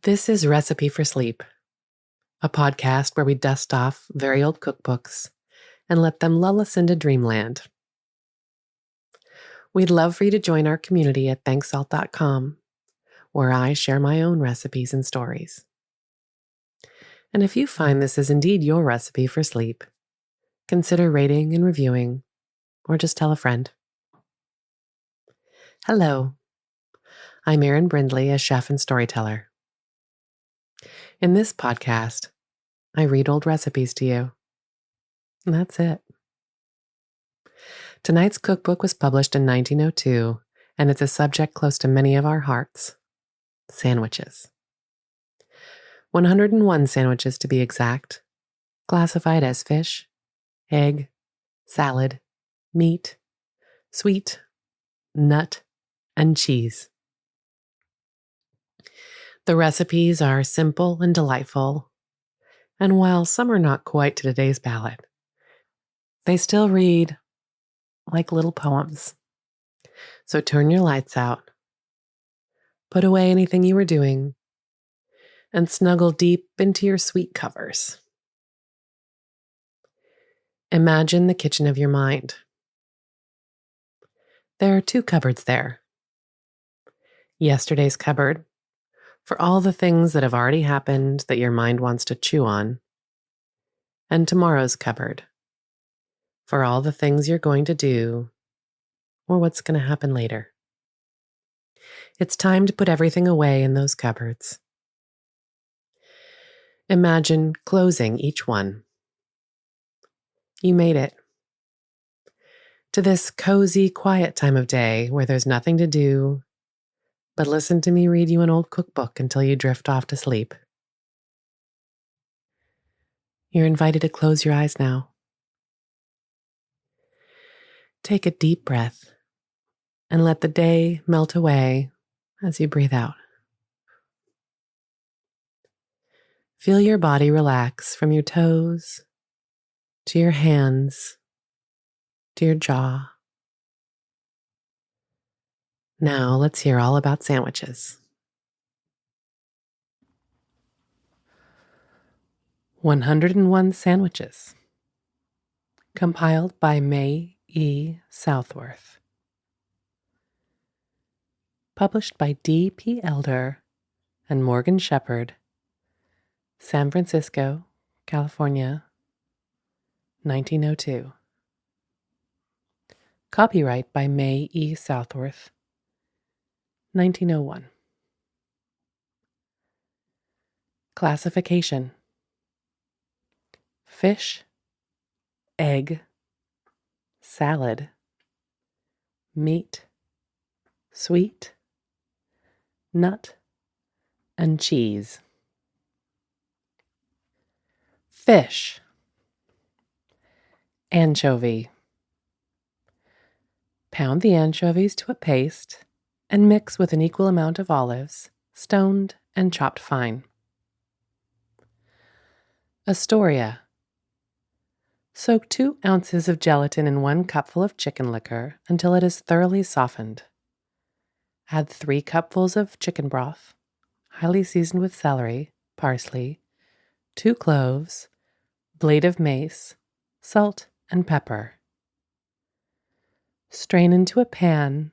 This is Recipe for Sleep, a podcast where we dust off very old cookbooks and let them lull us into dreamland. We'd love for you to join our community at thanksalt.com, where I share my own recipes and stories. And if you find this is indeed your recipe for sleep, consider rating and reviewing, or just tell a friend. Hello, I'm Erin Brindley, a chef and storyteller. In this podcast, I read old recipes to you. And that's it. Tonight's cookbook was published in 1902, and it's a subject close to many of our hearts: sandwiches. 101 sandwiches to be exact, classified as fish, egg, salad, meat, sweet, nut, and cheese. The recipes are simple and delightful, and while some are not quite to today's palate, they still read like little poems. So turn your lights out, put away anything you were doing, and snuggle deep into your sweet covers. Imagine the kitchen of your mind. There are two cupboards there. Yesterday's cupboard, for all the things that have already happened that your mind wants to chew on, and tomorrow's cupboard, for all the things you're going to do or what's going to happen later. It's time to put everything away in those cupboards. Imagine closing each one. You made it to this cozy, quiet time of day where there's nothing to do but listen to me read you an old cookbook until you drift off to sleep. You're invited to close your eyes now. Take a deep breath and let the day melt away as you breathe out. Feel your body relax from your toes to your hands to your jaw. Now let's hear all about sandwiches. 101 Sandwiches, compiled by May E. Southworth. Published by D.P. Elder and Morgan Shepherd, San Francisco, California, 1902. Copyright by May E. Southworth, 1901. Classification: fish, egg, salad, meat, sweet, nut, and cheese. Fish. Anchovy. Pound the anchovies to a paste and mix with an equal amount of olives, stoned and chopped fine. Astoria. Soak 2 ounces of gelatin in 1 cupful of chicken liquor until it is thoroughly softened. Add 3 cupfuls of chicken broth, highly seasoned with celery, parsley, 2 cloves, blade of mace, salt, and pepper. Strain into a pan,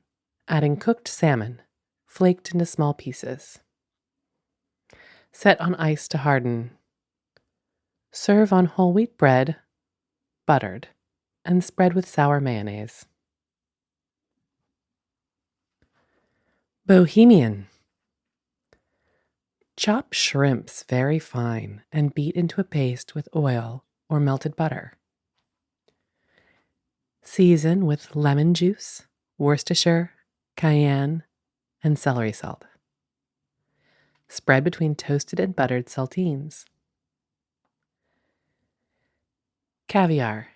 adding cooked salmon, flaked into small pieces. Set on ice to harden. Serve on whole wheat bread, buttered, and spread with sour mayonnaise. Bohemian. Chop shrimps very fine and beat into a paste with oil or melted butter. Season with lemon juice, Worcestershire, cayenne, and celery salt. Spread between toasted and buttered saltines. Caviar.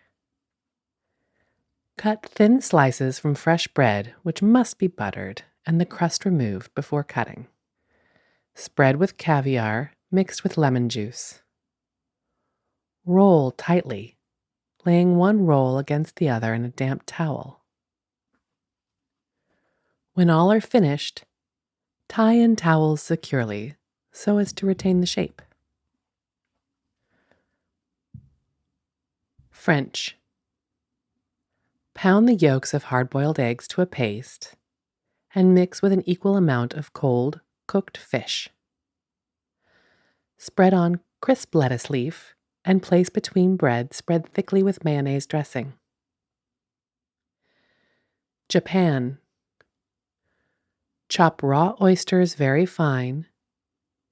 Cut thin slices from fresh bread, which must be buttered, and the crust removed before cutting. Spread with caviar mixed with lemon juice. Roll tightly, laying one roll against the other in a damp towel. When all are finished, tie in towels securely so as to retain the shape. French. Pound the yolks of hard-boiled eggs to a paste and mix with an equal amount of cold, cooked fish. Spread on crisp lettuce leaf and place between bread spread thickly with mayonnaise dressing. Japan. Chop raw oysters very fine,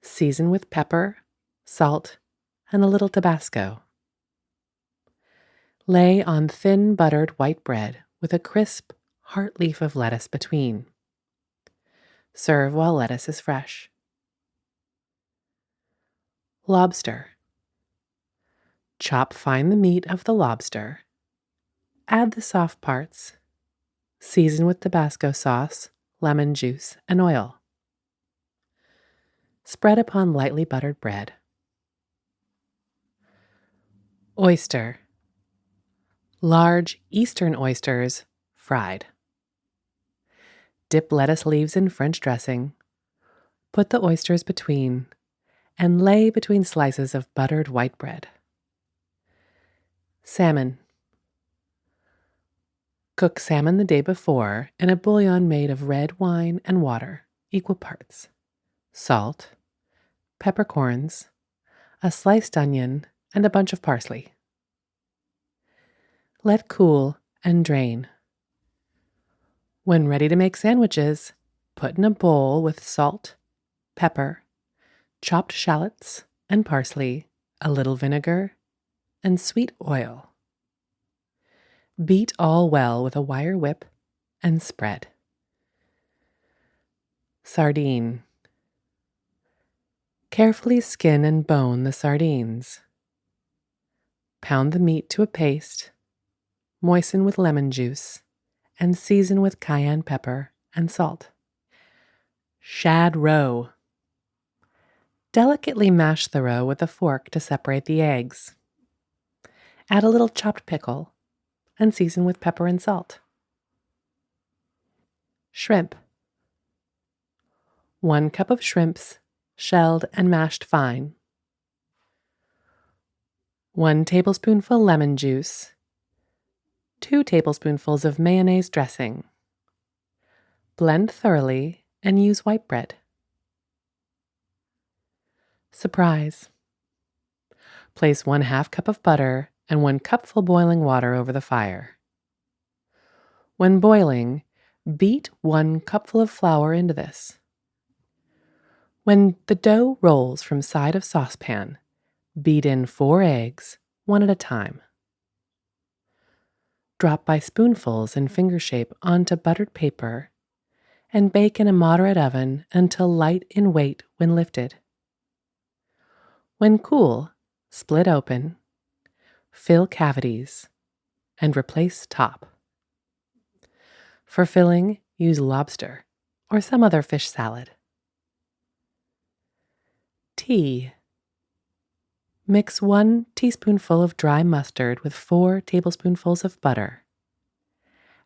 season with pepper, salt, and a little Tabasco. Lay on thin buttered white bread with a crisp heart leaf of lettuce between. Serve while lettuce is fresh. Lobster. Chop fine the meat of the lobster. Add the soft parts. Season with Tabasco sauce, lemon juice, and oil. Spread upon lightly buttered bread. Oyster. Large Eastern oysters, fried. Dip lettuce leaves in French dressing. Put the oysters between and lay between slices of buttered white bread. Salmon. Cook salmon the day before in a bouillon made of red wine and water, equal parts. Salt, peppercorns, a sliced onion, and a bunch of parsley. Let cool and drain. When ready to make sandwiches, put in a bowl with salt, pepper, chopped shallots and parsley, a little vinegar, and sweet oil. Beat all well with a wire whip and spread. Sardine. Carefully skin and bone the sardines. Pound the meat to a paste, moisten with lemon juice, and season with cayenne pepper and salt. Shad roe. Delicately mash the roe with a fork to separate the eggs. Add a little chopped pickle and season with pepper and salt. Shrimp. 1 cup of shrimps, shelled and mashed fine. 1 tablespoonful lemon juice. 2 tablespoonfuls of mayonnaise dressing. Blend thoroughly and use white bread. Surprise. Place 1/2 cup of butter and 1 cupful boiling water over the fire. When boiling, beat 1 cupful of flour into this. When the dough rolls from side of saucepan, beat in 4 eggs, one at a time. Drop by spoonfuls in finger shape onto buttered paper and bake in a moderate oven until light in weight when lifted. When cool, split open, fill cavities, and replace top. For filling, use lobster or some other fish salad. Tea. Mix 1 teaspoonful of dry mustard with 4 tablespoonfuls of butter.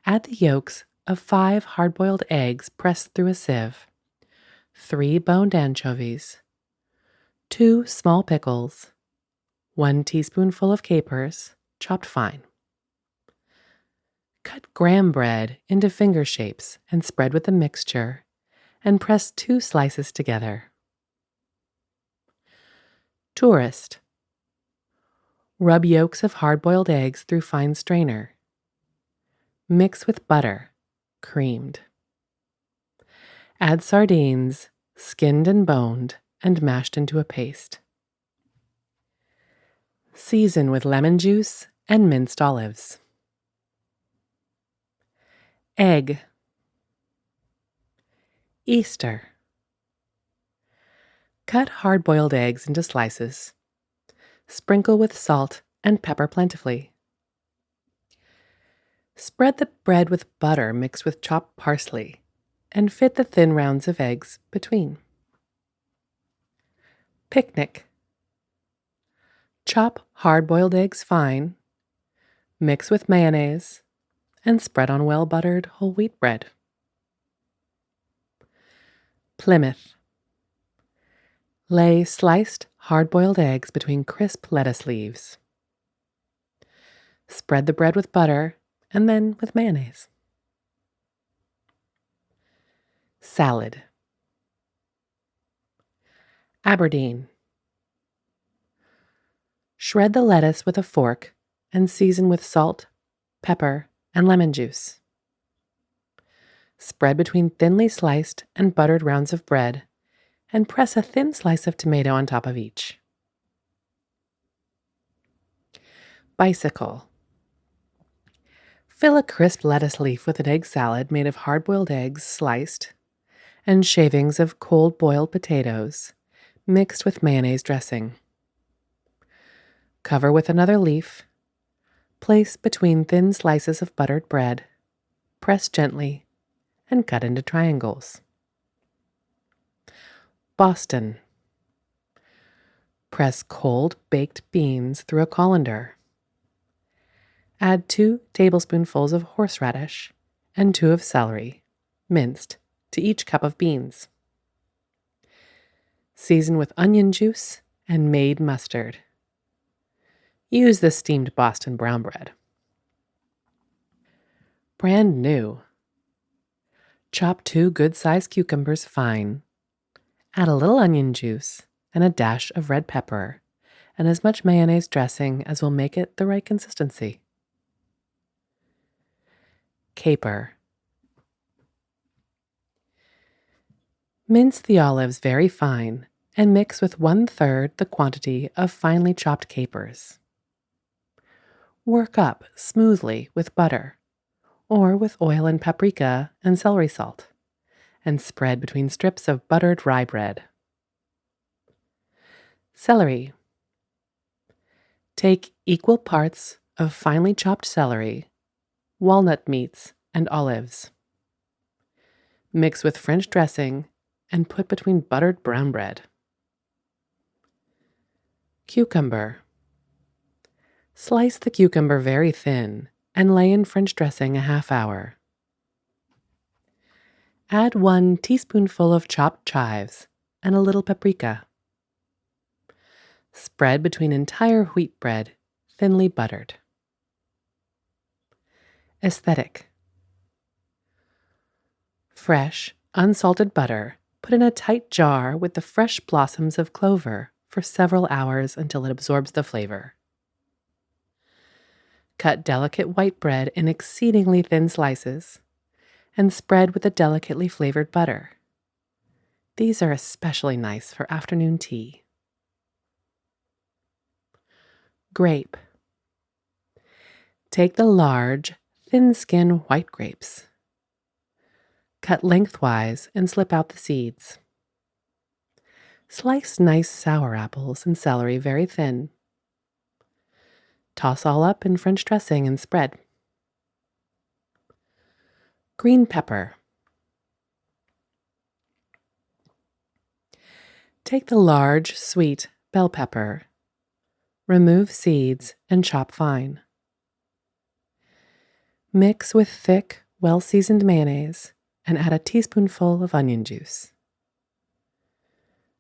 Add the yolks of 5 hard-boiled eggs pressed through a sieve, 3 boned anchovies, 2 small pickles, 1 teaspoonful of capers, chopped fine. Cut graham bread into finger shapes and spread with the mixture and press 2 slices together. Tourist. Rub yolks of hard-boiled eggs through fine strainer. Mix with butter, creamed. Add sardines, skinned and boned, and mashed into a paste. Season with lemon juice and minced olives. Egg. Easter. Cut hard-boiled eggs into slices. Sprinkle with salt and pepper plentifully. Spread the bread with butter mixed with chopped parsley and fit the thin rounds of eggs between. Picnic. Chop hard-boiled eggs fine, mix with mayonnaise, and spread on well-buttered whole wheat bread. Plymouth. Lay sliced, hard-boiled eggs between crisp lettuce leaves. Spread the bread with butter and then with mayonnaise. Salad. Aberdeen. Shred the lettuce with a fork and season with salt, pepper, and lemon juice. Spread between thinly sliced and buttered rounds of bread and press a thin slice of tomato on top of each. Bicycle. Fill a crisp lettuce leaf with an egg salad made of hard-boiled eggs sliced and shavings of cold-boiled potatoes mixed with mayonnaise dressing. Cover with another leaf. Place between thin slices of buttered bread. Press gently and cut into triangles. Boston. Press cold baked beans through a colander. Add 2 tablespoonfuls of horseradish and 2 of celery, minced, to each cup of beans. Season with onion juice and made mustard. Use the steamed Boston brown bread. Brand new. Chop 2 good-sized cucumbers fine. Add a little onion juice and a dash of red pepper and as much mayonnaise dressing as will make it the right consistency. Caper. Mince the olives very fine and mix with 1/3 the quantity of finely chopped capers. Work up smoothly with butter or with oil and paprika and celery salt and spread between strips of buttered rye bread. Celery. Take equal parts of finely chopped celery, walnut meats, and olives. Mix with French dressing and put between buttered brown bread. Cucumber. Slice the cucumber very thin and lay in French dressing a half hour. Add 1 teaspoonful of chopped chives and a little paprika. Spread between entire wheat bread, thinly buttered. Aesthetic. Fresh, unsalted butter put in a tight jar with the fresh blossoms of clover for several hours until it absorbs the flavor. Cut delicate white bread in exceedingly thin slices and spread with the delicately flavored butter. These are especially nice for afternoon tea. Grape. Take the large, thin-skin white grapes. Cut lengthwise and slip out the seeds. Slice nice sour apples and celery very thin. Toss all up in French dressing and spread. Green pepper. Take the large, sweet bell pepper. Remove seeds and chop fine. Mix with thick, well-seasoned mayonnaise and add a teaspoonful of onion juice.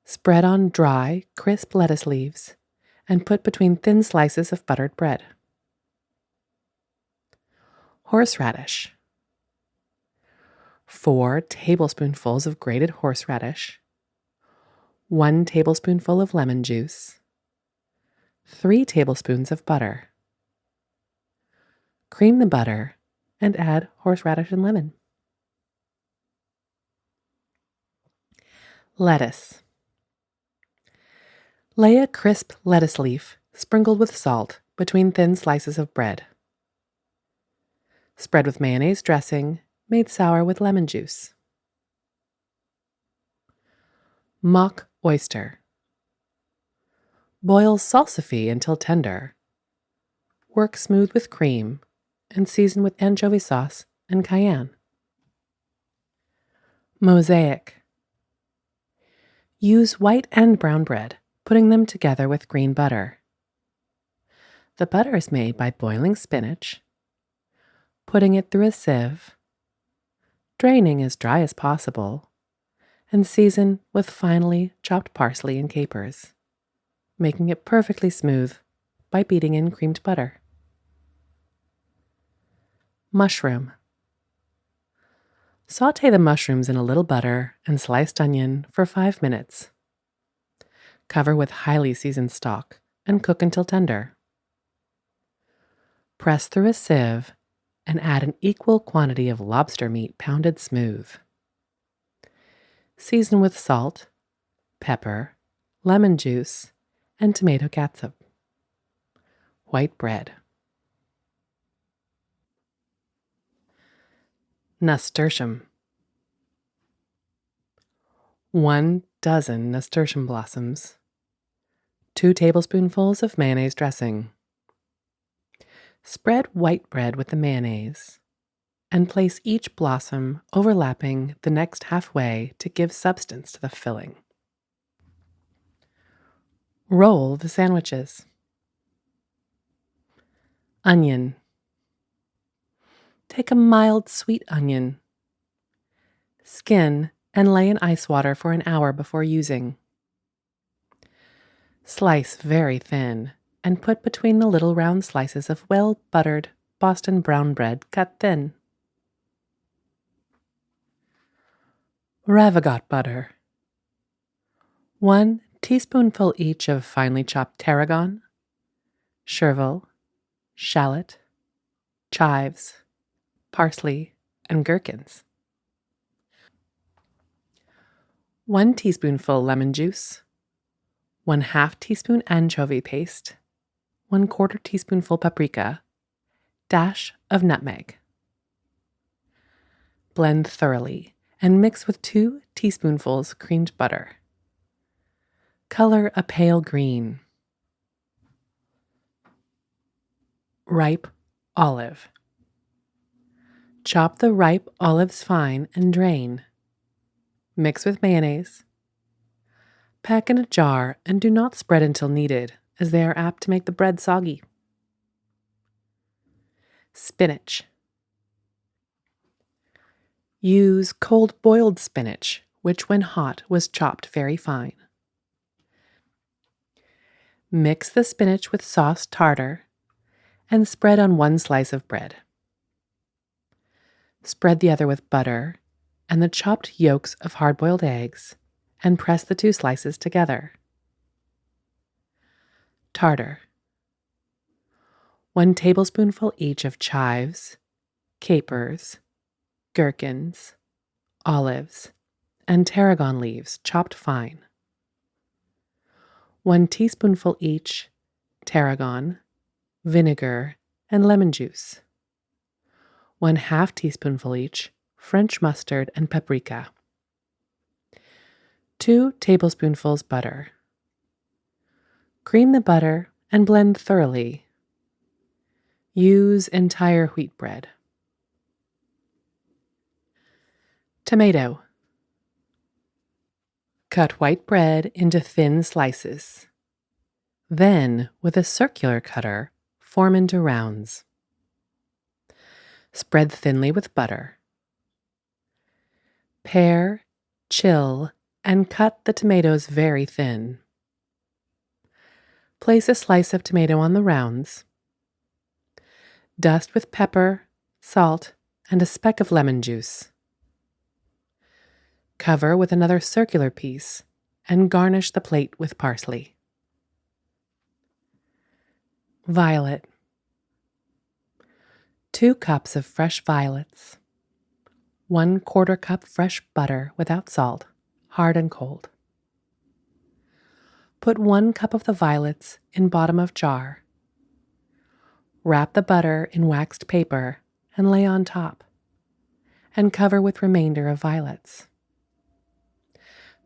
Spread on dry, crisp lettuce leaves and put between thin slices of buttered bread. Horseradish. 4 tablespoonfuls of grated horseradish, 1 tablespoonful of lemon juice, 3 tablespoons of butter. Cream the butter and add horseradish and lemon. Lettuce. Lay a crisp lettuce leaf sprinkled with salt between thin slices of bread. Spread with mayonnaise dressing made sour with lemon juice. Mock oyster. Boil salsify until tender. Work smooth with cream and season with anchovy sauce and cayenne. Mosaic. Use white and brown bread, putting them together with green butter. The butter is made by boiling spinach, putting it through a sieve, draining as dry as possible, and season with finely chopped parsley and capers, making it perfectly smooth by beating in creamed butter. Mushroom. Sauté the mushrooms in a little butter and sliced onion for 5 minutes. Cover with highly seasoned stock and cook until tender. Press through a sieve and add an equal quantity of lobster meat pounded smooth. Season with salt, pepper, lemon juice, and tomato catsup. White bread. Nasturtium. 1 dozen nasturtium blossoms. 2 tablespoonfuls of mayonnaise dressing. Spread white bread with the mayonnaise and place each blossom overlapping the next halfway to give substance to the filling. Roll the sandwiches. Onion. Take a mild sweet onion. Skin and lay in ice water for an hour before using. Slice very thin and put between the little round slices of well-buttered Boston brown bread cut thin. Ravigot butter. 1 teaspoonful each of finely chopped tarragon, chervil, shallot, chives, parsley, and gherkins. 1 teaspoonful lemon juice, 1/2 teaspoon anchovy paste, 1/4 teaspoonful paprika, dash of nutmeg. Blend thoroughly and mix with 2 teaspoonfuls creamed butter. Color a pale green. Ripe olive. Chop the ripe olives fine and drain. Mix with mayonnaise. Pack in a jar and do not spread until needed, as they are apt to make the bread soggy. Spinach. Use cold boiled spinach, which when hot was chopped very fine. Mix the spinach with sauce tartar and spread on 1 slice of bread. Spread the other with butter and the chopped yolks of hard-boiled eggs and press the 2 slices together. Tartar. 1 tablespoonful each of chives, capers, gherkins, olives, and tarragon leaves chopped fine. 1 teaspoonful each tarragon, vinegar, and lemon juice. 1/2 teaspoonful each French mustard and paprika. 2 tablespoonfuls butter. Cream the butter and blend thoroughly. Use entire wheat bread. Tomato. Cut white bread into thin slices. Then, with a circular cutter, form into rounds. Spread thinly with butter. Pare, chill, and cut the tomatoes very thin. Place a slice of tomato on the rounds. Dust with pepper, salt, and a speck of lemon juice. Cover with another circular piece and garnish the plate with parsley. Violet. 2 cups of fresh violets. 1/4 cup fresh butter without salt, hard and cold. Put 1 cup of the violets in bottom of jar. Wrap the butter in waxed paper and lay on top, and cover with remainder of violets.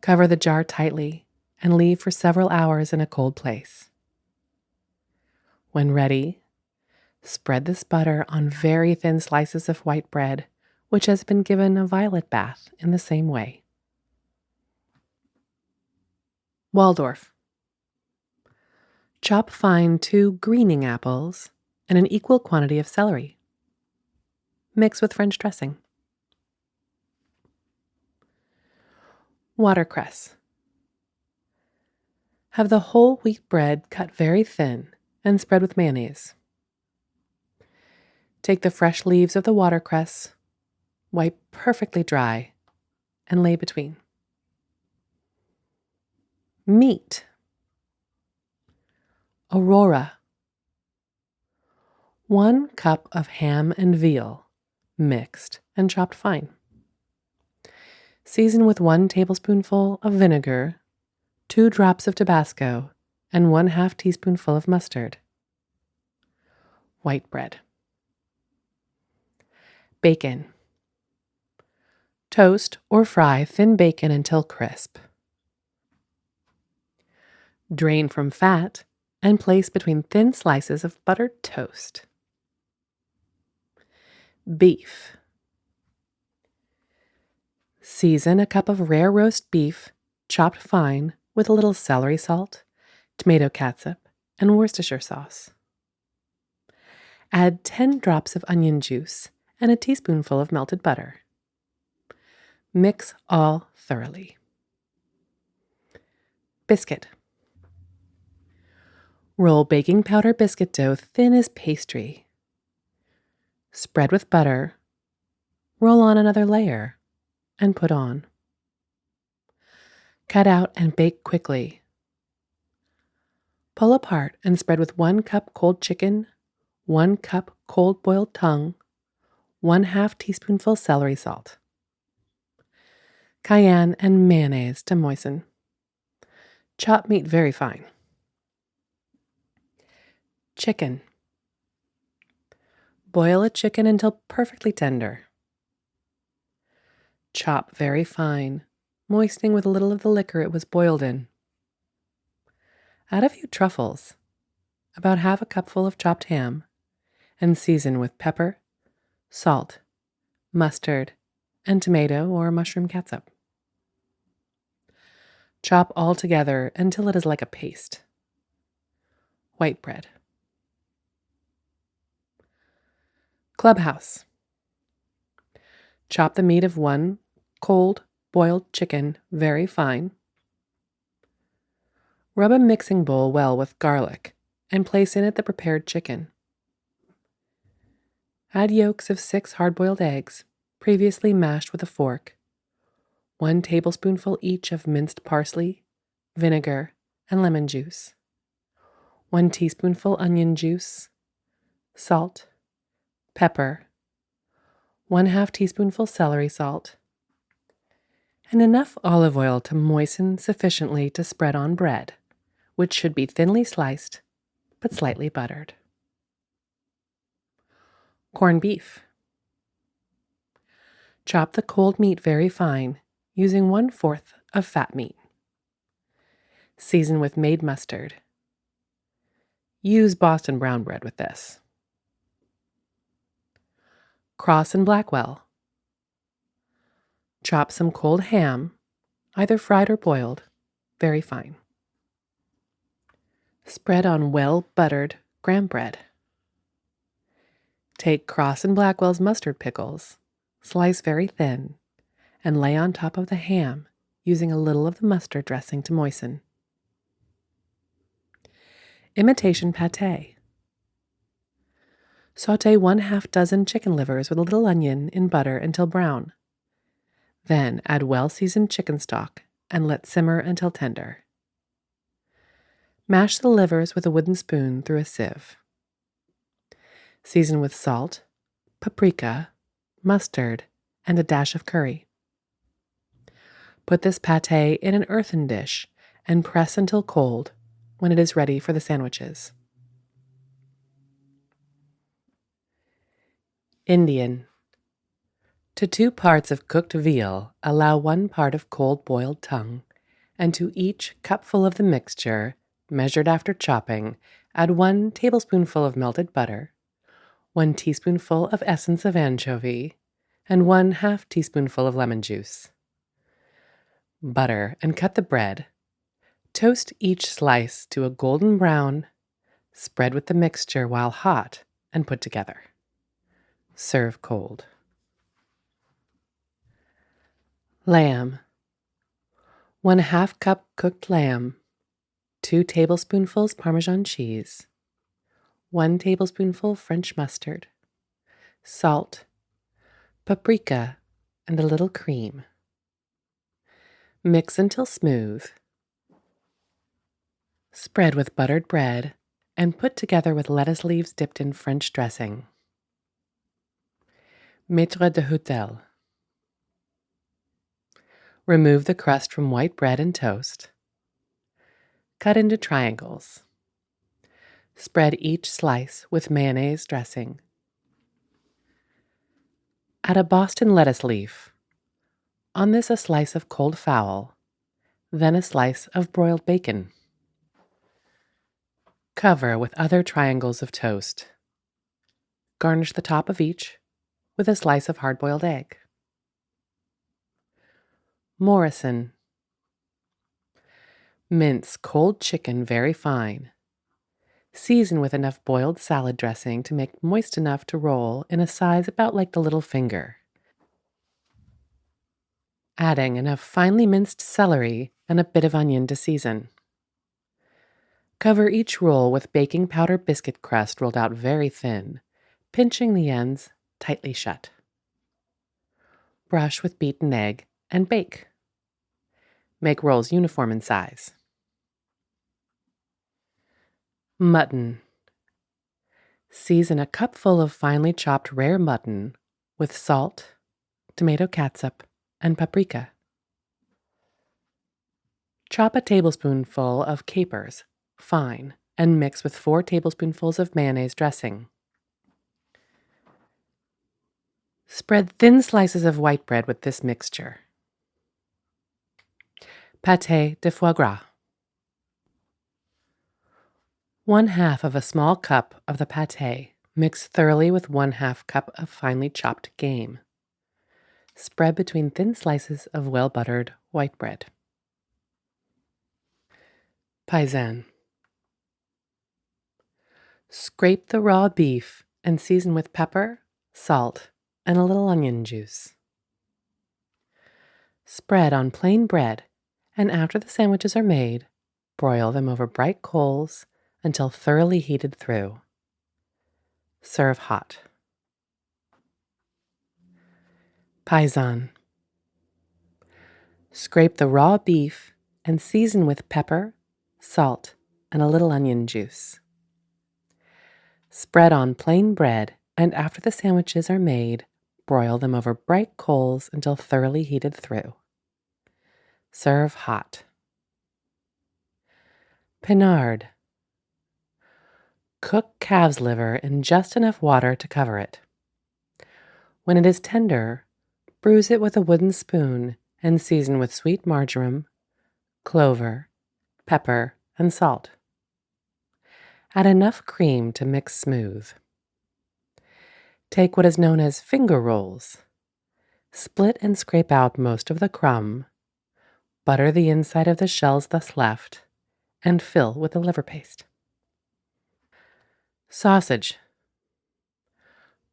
Cover the jar tightly and leave for several hours in a cold place. When ready, spread this butter on very thin slices of white bread, which has been given a violet bath in the same way. Waldorf. Chop fine 2 greening apples and an equal quantity of celery. Mix with French dressing. Watercress. Have the whole wheat bread cut very thin and spread with mayonnaise. Take the fresh leaves of the watercress, wipe perfectly dry, and lay between. Meat. Aurora. 1 cup of ham and veal, mixed and chopped fine. Season with 1 tablespoonful of vinegar, 2 drops of Tabasco, and 1/2 teaspoonful of mustard. White bread. Bacon. Toast or fry thin bacon until crisp. Drain from fat and place between thin slices of buttered toast. Beef. Season a cup of rare roast beef, chopped fine, with a little celery salt, tomato catsup, and Worcestershire sauce. Add 10 drops of onion juice and a teaspoonful of melted butter. Mix all thoroughly. Biscuit. Roll baking powder biscuit dough thin as pastry. Spread with butter. Roll on another layer and put on. Cut out and bake quickly. Pull apart and spread with 1 cup cold chicken, 1 cup cold boiled tongue, 1/2 teaspoonful celery salt, cayenne and mayonnaise to moisten. Chop meat very fine. Chicken. Boil a chicken until perfectly tender. Chop very fine, moistening with a little of the liquor it was boiled in. Add a few truffles, about 1/2 cupful of chopped ham, and season with pepper, salt, mustard, and tomato or mushroom catsup. Chop all together until it is like a paste. White bread. Clubhouse. Chop the meat of 1 cold boiled chicken very fine. Rub a mixing bowl well with garlic and place in it the prepared chicken. Add yolks of 6 hard-boiled eggs, previously mashed with a fork, 1 tablespoonful each of minced parsley, vinegar, and lemon juice, 1 teaspoonful onion juice, salt, pepper, 1/2 teaspoonful celery salt, and enough olive oil to moisten sufficiently to spread on bread, which should be thinly sliced but slightly buttered. Corned beef. Chop the cold meat very fine, using 1/4 of fat meat. Season with made mustard. Use Boston brown bread with this. Cross and Blackwell. Chop some cold ham, either fried or boiled, very fine. Spread on well-buttered graham bread. Take Cross and Blackwell's mustard pickles, slice very thin, and lay on top of the ham, using a little of the mustard dressing to moisten. Imitation pâté. Sauté 1/2 dozen chicken livers with a little onion in butter until brown. Then add well-seasoned chicken stock and let simmer until tender. Mash the livers with a wooden spoon through a sieve. Season with salt, paprika, mustard, and a dash of curry. Put this pâté in an earthen dish and press until cold, when it is ready for the sandwiches. Indian. To 2 parts of cooked veal, allow 1 part of cold boiled tongue, and to each cupful of the mixture, measured after chopping, add 1 tablespoonful of melted butter, 1 teaspoonful of essence of anchovy, and 1/2 teaspoonful of lemon juice. Butter and cut the bread. Toast each slice to a golden brown. Spread with the mixture while hot and put together. Serve cold. Lamb. 1/2 cup cooked lamb, 2 tablespoonfuls Parmesan cheese, 1 tablespoonful French mustard, salt, paprika, and a little cream. Mix until smooth. Spread with buttered bread and put together with lettuce leaves dipped in French dressing. Maître d'hôtel. Remove the crust from white bread and toast. Cut into triangles. Spread each slice with mayonnaise dressing. Add a Boston lettuce leaf. On this, a slice of cold fowl, then a slice of broiled bacon. Cover with other triangles of toast. Garnish the top of each with a slice of hard-boiled egg. Morrison. Mince cold chicken very fine. Season with enough boiled salad dressing to make moist enough to roll in a size about like the little finger. Adding enough finely minced celery and a bit of onion to season. Cover each roll with baking powder biscuit crust rolled out very thin, pinching the ends tightly shut. Brush with beaten egg and bake. Make rolls uniform in size. Mutton. Season a cupful of finely chopped rare mutton with salt, tomato catsup, and paprika. Chop a tablespoonful of capers fine and mix with 4 tablespoonfuls of mayonnaise dressing. Spread thin slices of white bread with this mixture. Pâté de foie gras. 1/2 of a small cup of the pâté mixed thoroughly with 1/2 cup of finely chopped game. Spread between thin slices of well-buttered white bread. Paisan. Scrape the raw beef and season with pepper, salt, and a little onion juice. Spread on plain bread, and after the sandwiches are made, broil them over bright coals until thoroughly heated through. Serve hot. Paisan. Scrape the raw beef and season with pepper, salt, and a little onion juice. Spread on plain bread, and after the sandwiches are made, broil them over bright coals until thoroughly heated through. Serve hot. Pinard. Cook calf's liver in just enough water to cover it. When it is tender, bruise it with a wooden spoon and season with sweet marjoram, clover, pepper, and salt. Add enough cream to mix smooth. Take what is known as finger rolls. Split and scrape out most of the crumb, butter the inside of the shells thus left, and fill with the liver paste. Sausage.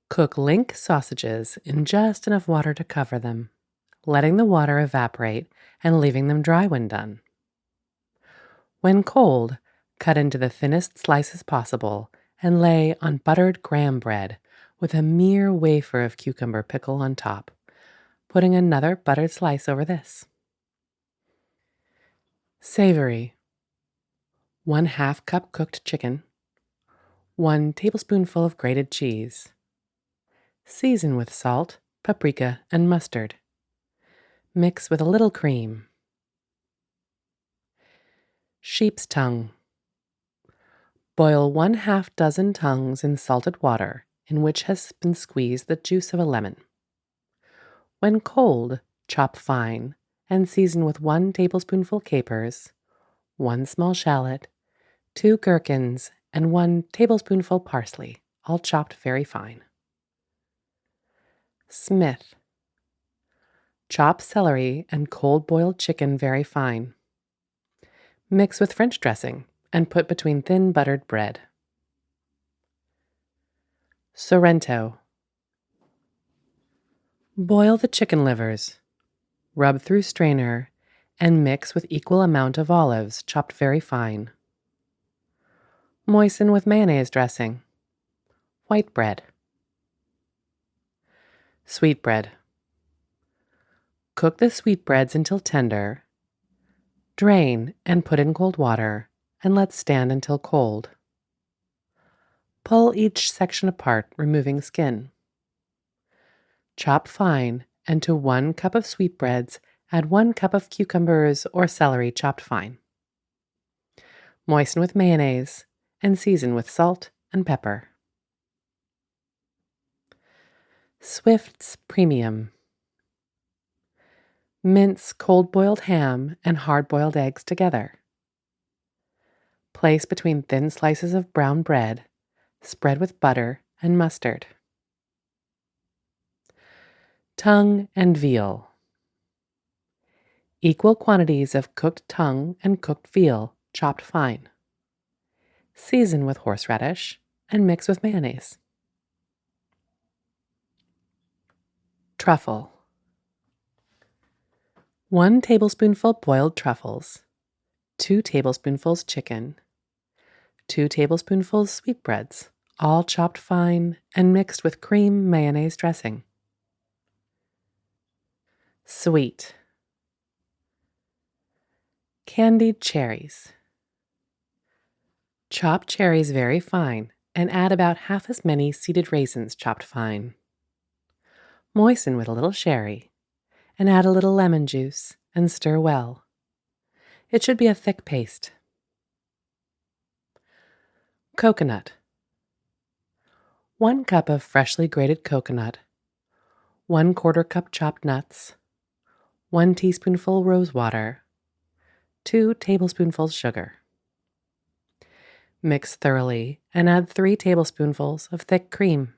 Cook link sausages in just enough water to cover them, letting the water evaporate and leaving them dry when done. When cold, cut into the thinnest slices possible and lay on buttered graham bread with a mere wafer of cucumber pickle on top, putting another buttered slice over this. Savory. 1/2 cup cooked chicken, 1 tablespoonful of grated cheese. Season with salt, paprika, and mustard. Mix with a little cream. Sheep's tongue. Boil 1/2 dozen tongues in salted water in which has been squeezed the juice of a lemon. When cold, chop fine and season with 1 tablespoonful capers, 1 small shallot, 2 gherkins, and 1 tablespoonful parsley, all chopped very fine. Smith. Chop celery and cold-boiled chicken very fine. Mix with French dressing and put between thin buttered bread. Sorrento. Boil the chicken livers. Rub through strainer and mix with equal amount of olives chopped very fine. Moisten with mayonnaise dressing. White bread. Sweetbread. Cook the sweetbreads until tender. Drain and put in cold water and let stand until cold. Pull each section apart, removing skin. Chop fine, and to 1 cup of sweetbreads, add 1 cup of cucumbers or celery chopped fine. Moisten with mayonnaise and season with salt and pepper. Swift's Premium. Mince cold-boiled ham and hard-boiled eggs together. Place between thin slices of brown bread, spread with butter and mustard. Tongue and veal. Equal quantities of cooked tongue and cooked veal, chopped fine. Season with horseradish and mix with mayonnaise. Truffle. 1 tablespoonful boiled truffles, 2 tablespoonfuls chicken, 2 tablespoonfuls sweetbreads, all chopped fine and mixed with cream mayonnaise dressing. Sweet. Candied cherries. Chop cherries very fine and add about half as many seeded raisins chopped fine. Moisten with a little sherry and add a little lemon juice and stir well. It should be a thick paste. Coconut. 1 cup of freshly grated coconut, 1/4 cup chopped nuts, 1 teaspoonful rose water, 2 tablespoonfuls sugar. Mix thoroughly and add 3 tablespoonfuls of thick cream.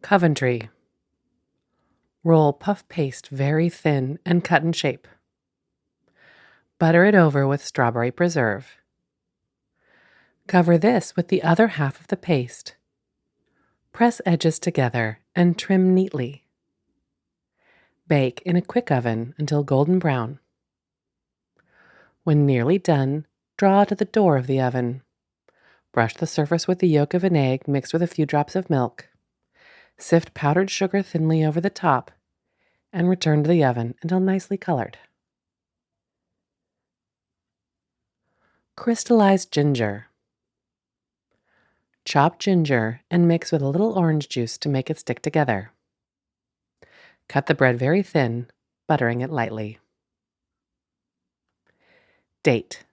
Coventry. Roll puff paste very thin and cut in shape. Butter it over with strawberry preserve. Cover this with the other half of the paste. Press edges together and trim neatly. Bake in a quick oven until golden brown. When nearly done, draw to the door of the oven. Brush the surface with the yolk of an egg mixed with a few drops of milk. Sift powdered sugar thinly over the top and return to the oven until nicely colored. Crystallized ginger. Chop ginger and mix with a little orange juice to make it stick together. Cut the bread very thin, buttering it lightly. Date.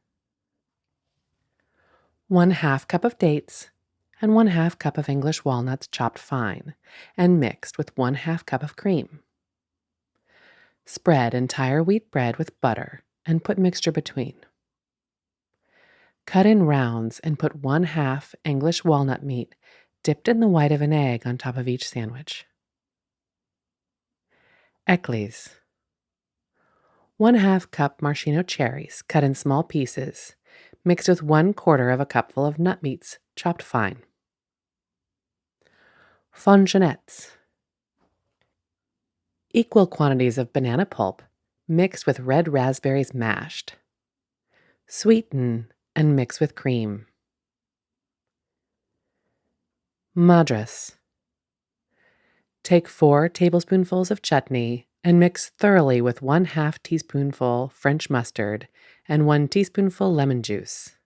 1/2 cup of dates and 1/2 cup of English walnuts chopped fine and mixed with 1/2 cup of cream. Spread entire wheat bread with butter and put mixture between. Cut in rounds and put 1/2 English walnut meat dipped in the white of an egg on top of each sandwich. Eckley's. 1/2 cup maraschino cherries cut in small pieces, mixed with 1/4 cupful of nut meats chopped fine. Fongenettes. Equal quantities of banana pulp mixed with red raspberries mashed. Sweeten and mix with cream. Madras. Take 4 tablespoonfuls of chutney and mix thoroughly with 1/2 teaspoonful French mustard and 1 teaspoonful lemon juice.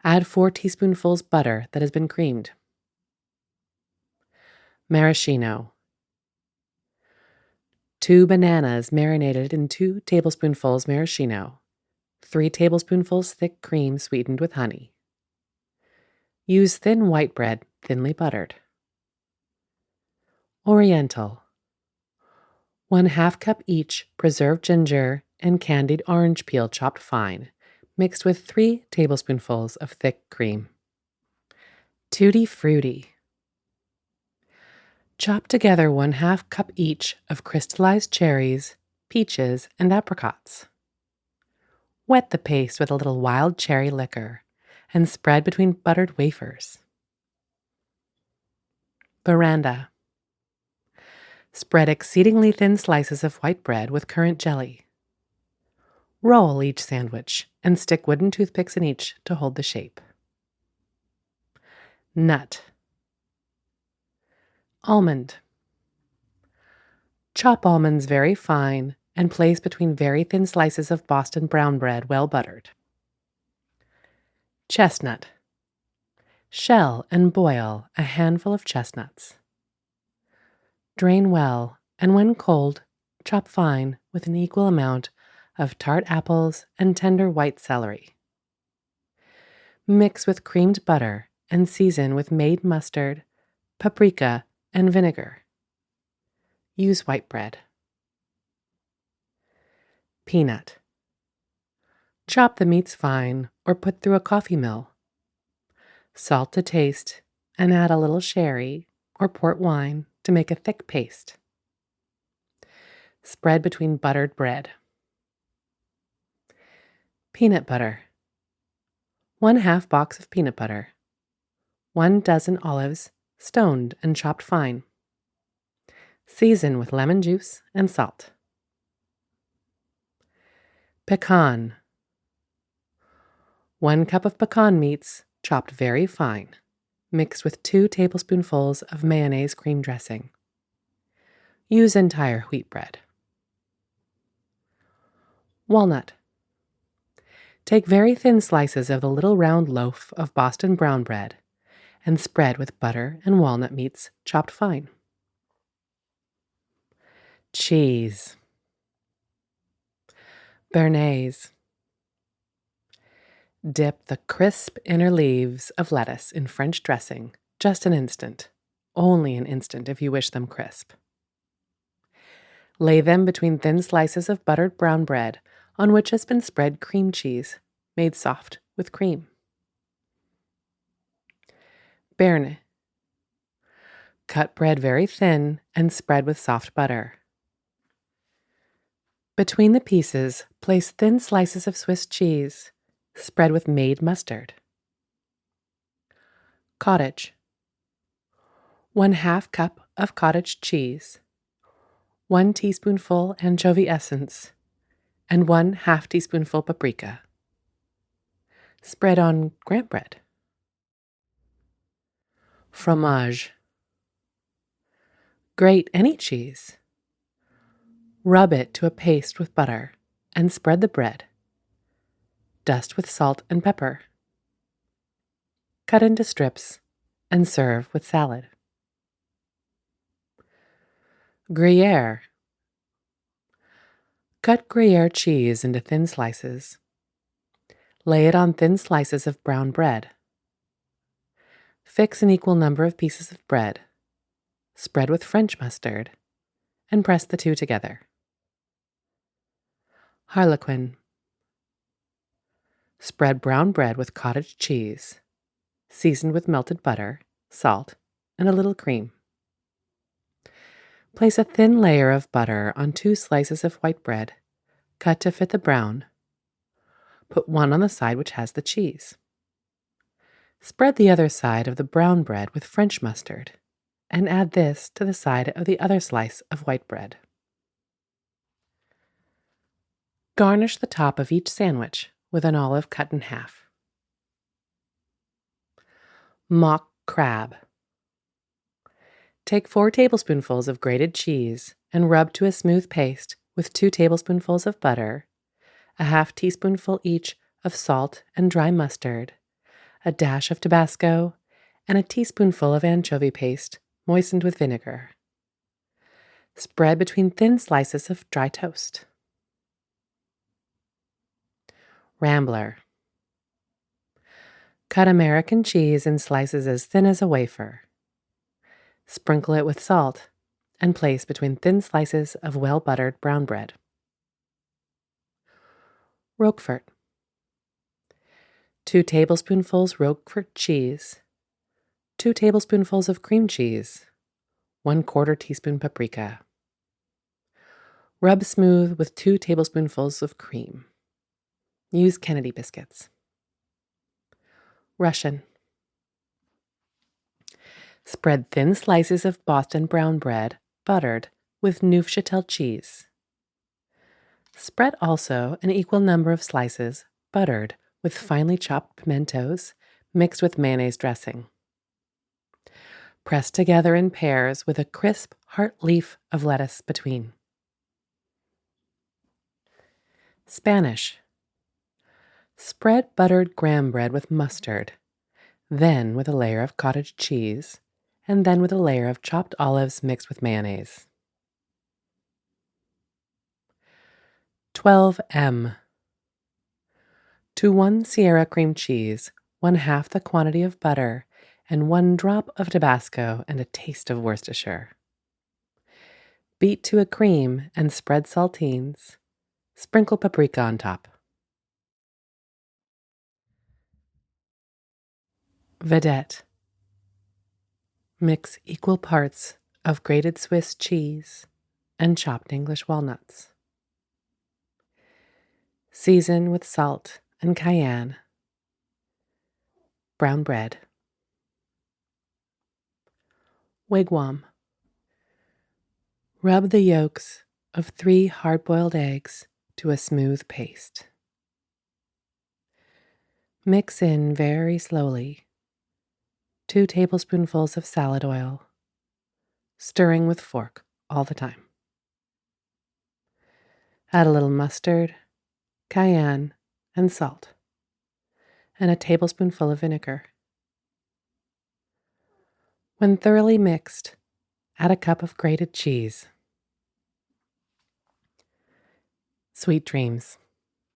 Add 4 teaspoonfuls butter that has been creamed. Maraschino. 2 bananas marinated in 2 tablespoonfuls maraschino, 3 tablespoonfuls thick cream sweetened with honey. Use thin white bread, thinly buttered. Oriental. 1/2 cup each preserved ginger and candied orange peel chopped fine, mixed with 3 tablespoonfuls of thick cream. Tutti Frutti. Chop together 1/2 cup each of crystallized cherries, peaches, and apricots. Wet the paste with a little wild cherry liquor and spread between buttered wafers. Veranda. Spread exceedingly thin slices of white bread with currant jelly. Roll each sandwich and stick wooden toothpicks in each to hold the shape. Nut. Almond. Chop almonds very fine and place between very thin slices of Boston brown bread well buttered. Chestnut. Shell and boil a handful of chestnuts. Drain well, and when cold, chop fine with an equal amount of tart apples and tender white celery. Mix with creamed butter and season with made mustard, paprika, and vinegar. Use white bread. Peanut. Chop the meats fine or put through a coffee mill. Salt to taste and add a little sherry or port wine to make a thick paste. Spread between buttered bread. Peanut butter. 1/2 box of peanut butter. 1 dozen olives, stoned and chopped fine. Season with lemon juice and salt. Pecan. 1 cup of pecan meats, chopped very fine, mixed with 2 tablespoonfuls of mayonnaise cream dressing. Use entire wheat bread. Walnut. Take very thin slices of the little round loaf of Boston brown bread and spread with butter and walnut meats chopped fine. Cheese. Béarnaise. Dip the crisp inner leaves of lettuce in French dressing, just an instant. Only an instant if you wish them crisp. Lay them between thin slices of buttered brown bread on which has been spread cream cheese, made soft with cream. Béarnaise. Cut bread very thin and spread with soft butter. Between the pieces, place thin slices of Swiss cheese, spread with made mustard. Cottage. 1/2 cup of cottage cheese, 1 teaspoonful anchovy essence, and 1/2 teaspoonful paprika. Spread on graham bread. Fromage. Grate any cheese. Rub it to a paste with butter and spread the bread. Dust with salt and pepper. Cut into strips and serve with salad. Gruyere. Cut Gruyere cheese into thin slices. Lay it on thin slices of brown bread. Fix an equal number of pieces of bread. Spread with French mustard and press the two together. Harlequin. Spread brown bread with cottage cheese, seasoned with melted butter, salt, and a little cream. Place a thin layer of butter on 2 slices of white bread, cut to fit the brown. Put one on the side which has the cheese. Spread the other side of the brown bread with French mustard, and add this to the side of the other slice of white bread. Garnish the top of each sandwich with an olive cut in half. Mock crab. Take 4 tablespoonfuls of grated cheese and rub to a smooth paste with 2 tablespoonfuls of butter, a half teaspoonful each of salt and dry mustard, a dash of Tabasco, and a teaspoonful of anchovy paste moistened with vinegar. Spread between thin slices of dry toast. Rambler. Cut American cheese in slices as thin as a wafer. Sprinkle it with salt and place between thin slices of well-buttered brown bread. Roquefort. 2 tablespoonfuls Roquefort cheese, 2 tablespoonfuls of cream cheese, 1/4 teaspoon paprika. Rub smooth with 2 tablespoonfuls of cream. Use Kennedy biscuits. Russian. Spread thin slices of Boston brown bread, buttered, with Neufchâtel cheese. Spread also an equal number of slices, buttered, with finely chopped pimentos mixed with mayonnaise dressing. Press together in pairs with a crisp heart leaf of lettuce between. Spanish. Spread buttered graham bread with mustard, then with a layer of cottage cheese, and then with a layer of chopped olives mixed with mayonnaise. 12M. To 1 Sierra cream cheese, 1/2 the quantity of butter, and 1 drop of Tabasco and a taste of Worcestershire. Beat to a cream and spread saltines. Sprinkle paprika on top. Vedette. Mix equal parts of grated Swiss cheese and chopped English walnuts. Season with salt and cayenne. Brown bread. Wigwam. Rub the yolks of 3 hard-boiled eggs to a smooth paste. Mix in very slowly 2 tablespoonfuls of salad oil, stirring with fork all the time. Add a little mustard, cayenne, and salt, and a tablespoonful of vinegar. When thoroughly mixed, add a cup of grated cheese. Sweet dreams.